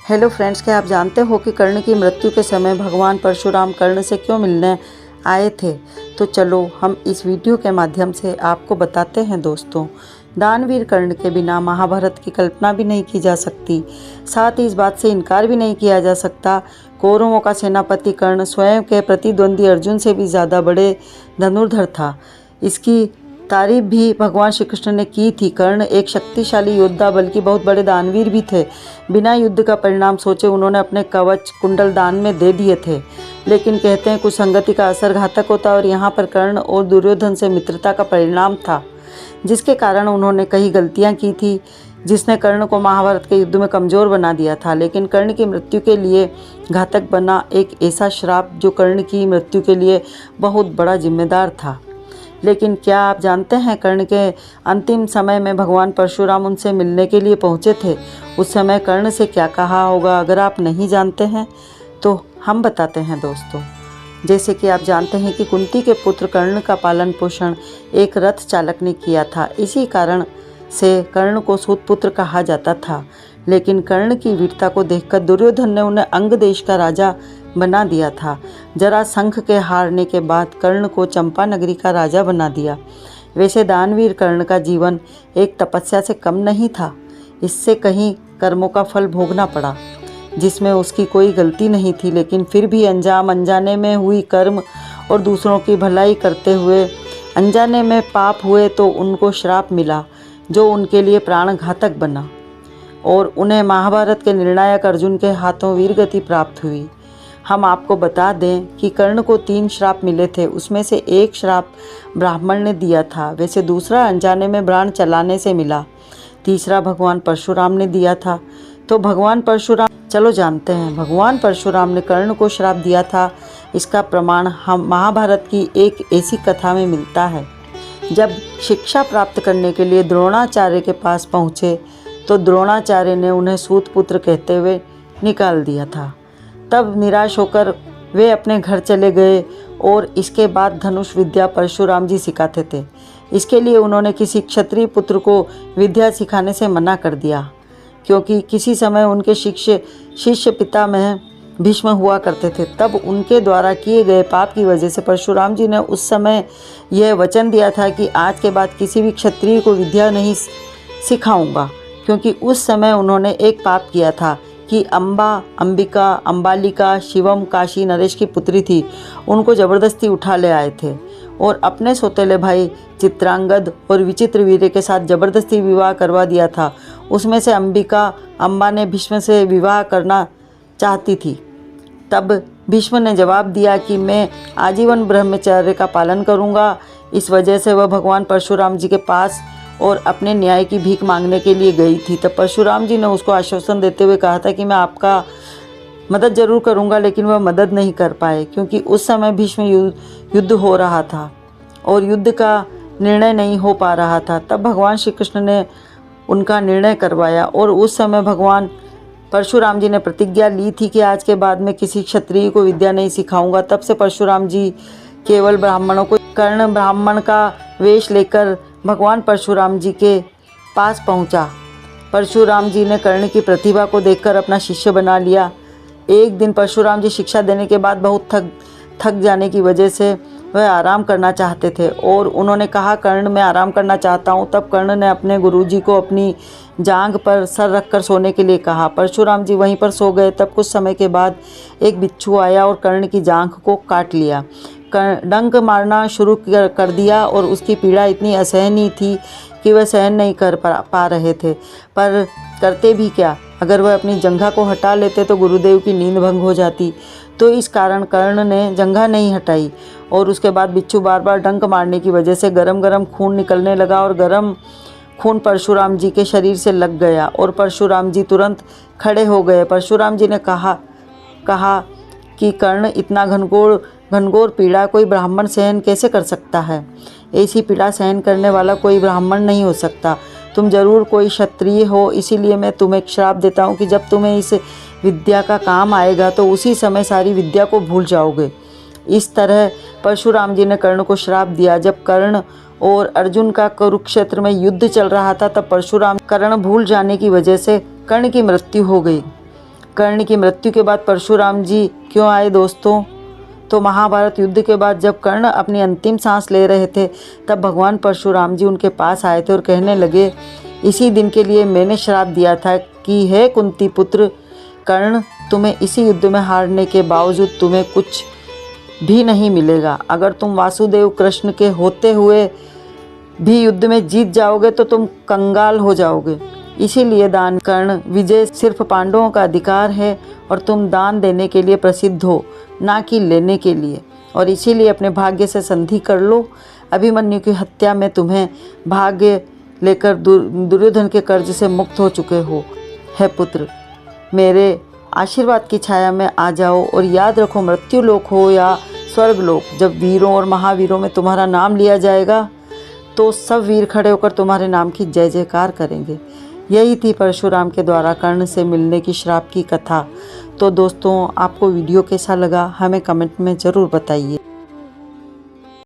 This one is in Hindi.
हेलो फ्रेंड्स, क्या आप जानते हो कि कर्ण की मृत्यु के समय भगवान परशुराम कर्ण से क्यों मिलने आए थे? तो चलो हम इस वीडियो के माध्यम से आपको बताते हैं दोस्तों। दानवीर कर्ण के बिना महाभारत की कल्पना भी नहीं की जा सकती। साथ ही इस बात से इनकार भी नहीं किया जा सकता, कौरवों का सेनापति कर्ण स्वयं के प्रतिद्वंदी अर्जुन से भी ज़्यादा बड़े धनुर्धर था। इसकी तारीफ भी भगवान श्री कृष्ण ने की थी। कर्ण एक शक्तिशाली योद्धा बल्कि बहुत बड़े दानवीर भी थे। बिना युद्ध का परिणाम सोचे उन्होंने अपने कवच कुंडल दान में दे दिए थे। लेकिन कहते हैं कुछ संगति का असर घातक होता है और यहाँ पर कर्ण और दुर्योधन से मित्रता का परिणाम था, जिसके कारण उन्होंने कई गलतियाँ की थी, जिसने कर्ण को महाभारत के युद्ध में कमज़ोर बना दिया था। लेकिन कर्ण की मृत्यु के लिए घातक बना एक ऐसा श्राप जो कर्ण की मृत्यु के लिए बहुत बड़ा जिम्मेदार था। लेकिन क्या आप जानते हैं कर्ण के अंतिम समय में भगवान परशुराम उनसे मिलने के लिए पहुंचे थे? उस समय कर्ण से क्या कहा होगा? अगर आप नहीं जानते हैं तो हम बताते हैं दोस्तों। जैसे कि आप जानते हैं कि कुंती के पुत्र कर्ण का पालन पोषण एक रथ चालक ने किया था। इसी कारण से कर्ण को सूतपुत्र कहा जाता था। लेकिन कर्ण की वीरता को देखकर दुर्योधन ने उन्हें अंग देश का राजा बना दिया था। जरासंध के हारने के बाद कर्ण को चंपा नगरी का राजा बना दिया। वैसे दानवीर कर्ण का जीवन एक तपस्या से कम नहीं था। इससे कहीं कर्मों का फल भोगना पड़ा जिसमें उसकी कोई गलती नहीं थी, लेकिन फिर भी अंजाम अनजाने में हुई कर्म और दूसरों की भलाई करते हुए अनजाने में पाप हुए तो उनको श्राप मिला जो उनके लिए प्राण घातक बना और उन्हें महाभारत के निर्णायक अर्जुन के हाथों वीरगति प्राप्त हुई। हम आपको बता दें कि कर्ण को 3 श्राप मिले थे। उसमें से एक श्राप ब्राह्मण ने दिया था, वैसे दूसरा अनजाने में बाण चलाने से मिला, तीसरा भगवान परशुराम ने दिया था। तो भगवान परशुराम, चलो जानते हैं भगवान परशुराम ने कर्ण को श्राप दिया था। इसका प्रमाण हम महाभारत की एक ऐसी कथा में मिलता है। जब शिक्षा प्राप्त करने के लिए द्रोणाचार्य के पास पहुँचे तो द्रोणाचार्य ने उन्हें सूतपुत्र कहते हुए निकाल दिया था। तब निराश होकर वे अपने घर चले गए और इसके बाद धनुष विद्या परशुराम जी सिखाते थे। इसके लिए उन्होंने किसी क्षत्रिय पुत्र को विद्या सिखाने से मना कर दिया, क्योंकि किसी समय उनके शिष्य पितामह भीष्म हुआ करते थे। तब उनके द्वारा किए गए पाप की वजह से परशुराम जी ने उस समय यह वचन दिया था कि आज के बाद किसी भी क्षत्रिय को विद्या नहीं सिखाऊंगा, क्योंकि उस समय उन्होंने एक पाप किया था कि अम्बा, अंबिका, अंबालिका, शिवम, काशी नरेश की पुत्री थी, उनको ज़बरदस्ती उठा ले आए थे और अपने सौतेले भाई चित्रांगद और विचित्रवीर्य के साथ ज़बरदस्ती विवाह करवा दिया था। उसमें से अम्बा ने भीष्म से विवाह करना चाहती थी। तब भीष्म ने जवाब दिया कि मैं आजीवन ब्रह्मचर्य का पालन करूँगा। इस वजह से वह भगवान परशुराम जी के पास और अपने न्याय की भीख मांगने के लिए गई थी। तब परशुराम जी ने उसको आश्वासन देते हुए कहा था कि मैं आपका मदद जरूर करूंगा, लेकिन वह मदद नहीं कर पाए, क्योंकि उस समय भीष्म युद्ध हो रहा था और युद्ध का निर्णय नहीं हो पा रहा था। तब भगवान श्री कृष्ण ने उनका निर्णय करवाया और उस समय भगवान परशुराम जी ने प्रतिज्ञा ली थी कि आज के बाद मैं किसी क्षत्रिय को विद्या नहीं सिखाऊंगा। तब से परशुराम जी केवल ब्राह्मणों को, कर्ण ब्राह्मण का वेश लेकर भगवान परशुराम जी के पास पहुंचा। परशुराम जी ने कर्ण की प्रतिभा को देखकर अपना शिष्य बना लिया। एक दिन परशुराम जी शिक्षा देने के बाद बहुत थक जाने की वजह से वह आराम करना चाहते थे और उन्होंने कहा, कर्ण मैं आराम करना चाहता हूं। तब कर्ण ने अपने गुरुजी को अपनी जांघ पर सर रखकर सोने के लिए कहा। परशुराम जी वहीं पर सो गए। तब कुछ समय के बाद एक बिच्छू आया और कर्ण की जांघ को काट लिया। डंक मारना शुरू कर दिया और उसकी पीड़ा इतनी असहनीय थी कि वह सहन नहीं कर पा रहे थे, पर करते भी क्या? अगर वह अपनी जंघा को हटा लेते तो गुरुदेव की नींद भंग हो जाती। तो इस कारण कर्ण ने जंघा नहीं हटाई और उसके बाद बिच्छू बार बार डंक मारने की वजह से गरम खून निकलने लगा और गरम खून परशुराम जी के शरीर से लग गया और परशुराम जी तुरंत खड़े हो गए। परशुराम जी ने कहा कि कर्ण इतना घनघोर पीड़ा कोई ब्राह्मण सहन कैसे कर सकता है? ऐसी पीड़ा सहन करने वाला कोई ब्राह्मण नहीं हो सकता। तुम जरूर कोई क्षत्रिय हो, इसीलिए मैं तुम्हें एक श्राप देता हूँ कि जब तुम्हें इस विद्या का काम आएगा तो उसी समय सारी विद्या को भूल जाओगे। इस तरह परशुराम जी ने कर्ण को श्राप दिया। जब कर्ण और अर्जुन का कुरुक्षेत्र में युद्ध चल रहा था तब परशुराम कर्ण भूल जाने की वजह से कर्ण की मृत्यु हो गई। कर्ण की मृत्यु के बाद परशुराम जी क्यों आए दोस्तों? तो महाभारत युद्ध के बाद जब कर्ण अपनी अंतिम सांस ले रहे थे, तब भगवान परशुराम जी उनके पास आए थे और कहने लगे, इसी दिन के लिए मैंने श्राप दिया था कि हे कुंती पुत्र कर्ण, तुम्हें इसी युद्ध में हारने के बावजूद तुम्हें कुछ भी नहीं मिलेगा। अगर तुम वासुदेव कृष्ण के होते हुए भी युद्ध में जीत जाओगे तो तुम कंगाल हो जाओगे। इसीलिए दान कर्ण, विजय सिर्फ पांडवों का अधिकार है और तुम दान देने के लिए प्रसिद्ध हो, ना कि लेने के लिए। और इसीलिए अपने भाग्य से संधि कर लो। अभिमन्यु की हत्या में तुम्हें भाग्य लेकर दुर्योधन के कर्ज से मुक्त हो चुके हो। हे पुत्र, मेरे आशीर्वाद की छाया में आ जाओ और याद रखो, मृत्यु लोक हो या स्वर्ग लोक, जब वीरों और महावीरों में तुम्हारा नाम लिया जाएगा तो सब वीर खड़े होकर तुम्हारे नाम की जय जयकार करेंगे। यही थी परशुराम के द्वारा कर्ण से मिलने की श्राप की कथा। तो दोस्तों, आपको वीडियो कैसा लगा हमें कमेंट में ज़रूर बताइए।